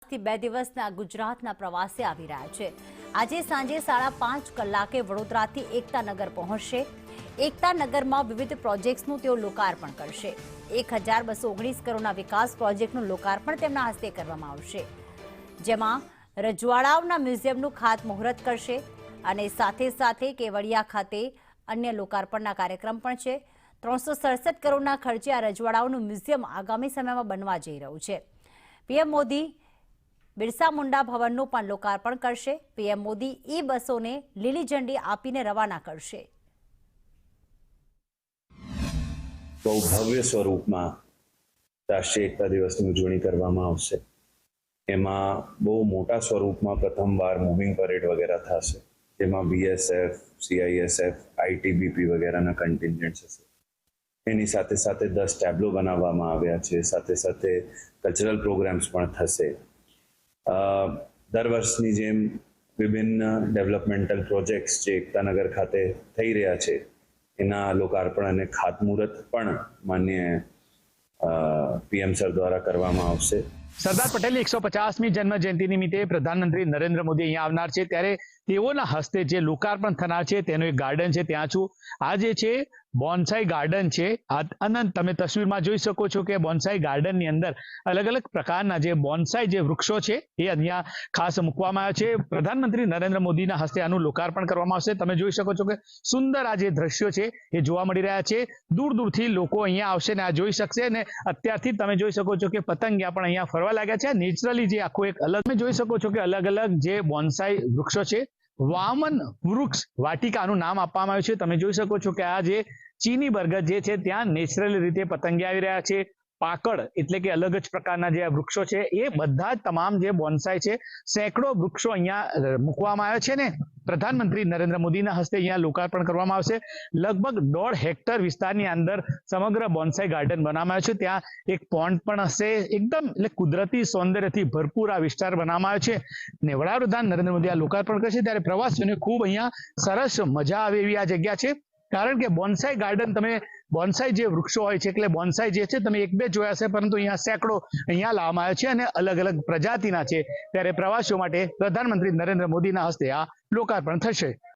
આજથી 2 દિવસના ગુજરાતના પ્રવાસે આવી રહ્યા છે। આજે સાંજે 5:30 કલાકે વડોદરાથી એકતાનગર પહોંચશે। એકતાનગરમાં વિવિધ પ્રોજેક્ટ્સનું તેઓ લોકાર્પણ કરશે। 1219 કરોડના વિકાસ પ્રોજેક્ટનું લોકાર્પણ તેમના હસ્તે કરવામાં આવશે, જેમાં રજવાડાઓના મ્યુઝિયમનું ખાતમુહૂર્ત કરશે અને સાથે કેવડિયા ખાતે અન્ય લોકાર્પણના કાર્યક્રમ પણ છે। 367 કરોડના ખર્ચે આ રજવાડાઓનું મ્યુઝિયમ આગામી સમયમાં બનવા જઈ રહ્યું છે। પીએમ મોદી બિરસા મુંડા ભવનનું પણ લોકાર્પણ કરશે। પીએમ મોદી બસોને લીલી ઝંડી આપીને રવાના કરશે। બહુ ભવ્ય સ્વરૂપમાં રાષ્ટ્રીય એકતા દિવસની ઉજવણી કરવામાં આવશે। એમાં બહુ મોટા સ્વરૂપમાં પ્રથમવાર મૂવિંગ પરેડ વગેરે થશે, જેમાં બીએસએફ, સીઆઈએસએફ, આઈટીબીપી વગેરેના કન્ટિન્જન્ટ્સ હશે। એની સાથે 10 ટેબ્લો બનાવવામાં આવ્યા છે। સાથે કલ્ચરલ પ્રોગ્રામ્સ પણ થશે। દર વર્ષની જેમ વિભિન્ન ડેવલપમેન્ટલ પ્રોજેક્ટ્સ જે એકતાનગર ખાતે થઈ રહ્યા છે, એના લોકાર્પણ અને ખાતમુહૂર્ત પણ માનનીય પીએમ સર દ્વારા કરવામાં આવશે। સરદાર પટેલની 150મી જન્મ જયંતિ નિમિત્તે પ્રધાનમંત્રી નરેન્દ્ર મોદી અહીંયા આવનાર છે, ત્યારે તેઓના હસ્તે જે લોકાર્પણ થનાર છે તેનું એક ગાર્ડન છે, ત્યાં છું। આ જે છે બોન્સાઈ ગાર્ડન છે। અનંત તમે તસવીરમાં જોઈ શકો છો કે બોન્સાઈ ગાર્ડનની અંદર અલગ અલગ પ્રકારના જે બોન્સાઈ જે વૃક્ષો છે એ અહીંયા ખાસ મૂકવામાં આવ્યા છે। પ્રધાનમંત્રી નરેન્દ્ર મોદીના હસ્તે આનું લોકાર્પણ કરવામાં આવશે। તમે જોઈ શકો છો કે સુંદર આ જે દ્રશ્યો છે એ જોવા મળી રહ્યા છે। દૂર દૂરથી લોકો અહીંયા આવશે ને આ જોઈ શકશે, અને અત્યારથી તમે જોઈ શકો છો કે પતંગિયા પણ અહીંયા ફરવા લાગ્યા છે। નેચરલી જે આખું એક અલગ તમે જોઈ શકો છો કે અલગ અલગ જે બોન્સાઈ વૃક્ષો છે, વામન વૃક્ષ વાટિકાનું નામ આપવામાં આવ્યું છે। તમે જોઈ શકો છો કે આ જે ચીની બરગદ જે છે ત્યાં નેચરલી રીતે પતંગિયા આવી રહ્યા છે। પાકડ એટલે કે અલગ જ પ્રકારના જે વૃક્ષો છે એ બધા જ તમામ જે બોન્સાઈ છે, સેંકડો વૃક્ષો અહીંયા મૂકવામાં આવ્યા છે ને પ્રધાનમંત્રી નરેન્દ્ર મોદીના હસ્તે અહીંયા લોકાર્પણ કરવામાં આવશે। લગભગ 1.5 હેક્ટર વિસ્તારની અંદર સમગ્ર બોન્સાઈ ગાર્ડન બનાવવામાં આવ્યો છે। ત્યાં એક પોન્ડ પણ હશે। એકદમ એટલે કુદરતી સૌંદર્યથી ભરપૂર આ વિસ્તાર બનાવવામાં આવ્યો છે ને વડાપ્રધાન નરેન્દ્ર મોદી આ લોકાર્પણ કરશે ત્યારે પ્રવાસીઓને ખૂબ અહીંયા સરસ મજા આવે એવી આ જગ્યા છે। કારણ કે બોન્સાઈ ગાર્ડન તમે બોન્સાઈ જે વૃક્ષો હોય છે એટલે બોન્સાઈ જે છે તમે 1-2 જોયા છે, પરંતુ અહીંયા સેંકડો અહીંયા લાવવામાં આવ્યા છે અને અલગ અલગ પ્રજાતિના છે, ત્યારે પ્રવાસીઓ માટે પ્રધાનમંત્રી નરેન્દ્ર મોદીના હસ્તે આ લોકાર્પણ થશે।